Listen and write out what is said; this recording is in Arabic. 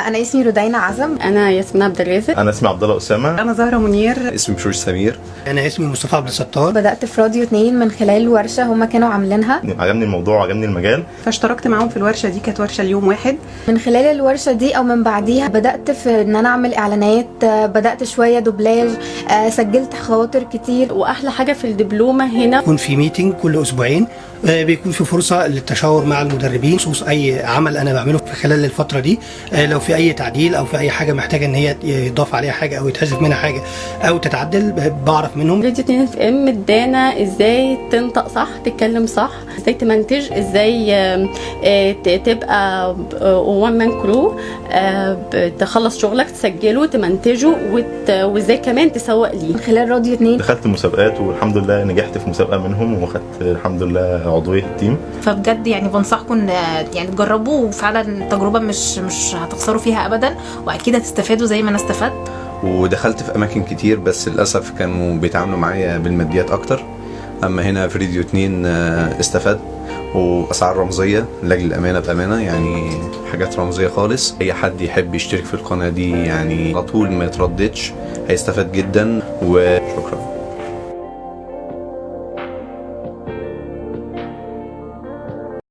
انا اسمي رودينا عزم. انا ياسمين عبد الرازق. انا اسمي عبد الله اسامه. انا زهره منير. اسمي بشوش سمير. انا اسمي مصطفى عبد الستار. بدات في راديو 2 من خلال ورشه هم كانوا عاملينها. عجبني الموضوع وعجبني المجال فاشتركت معاهم في الورشه دي. كانت ورشه اليوم واحد. من خلال الورشه دي او من بعديها بدات في ان انا اعمل اعلانات، بدات شويه دوبلاج، سجلت خواطر كتير. واحلى حاجه في الدبلومه هنا يكون في ميتنج كل اسبوعين، بيكون في فرصه للتشاور مع المدربين بخصوص اي عمل انا بعمله في خلال الفتره دي. لو في اي تعديل او في اي حاجه محتاجه ان هي يضاف عليها حاجه او يتحذف منها حاجه او تتعدل بعرف منهم. راديو 2 اف ام ادانا ازاي تنطق صح، تتكلم صح، ازاي تمنتج، ازاي تبقى وان مان كرو، تخلص شغلك تسجله تمنتجه وازاي كمان تسوق ليه. من خلال راديو 2 دخلت مسابقات والحمد لله نجحت في مسابقه منهم واخدت الحمد لله عضويه التيم. فبجد يعني بنصحكم يعني تجربوا، وفعلا تجربه مش هتخسروا فيها ابدا، واكيد هتستفادوا زي ما انا استفدت. ودخلت في اماكن كتير بس للاسف كانوا بيتعاملوا معايا بالماديات اكتر، اما هنا في راديو 2 استفدت، واسعار رمزيه لاجل الامانه بامانه، يعني حاجات رمزيه خالص. اي حد يحب يشترك في القناه دي يعني على طول ما يترددش، هيستفاد جدا.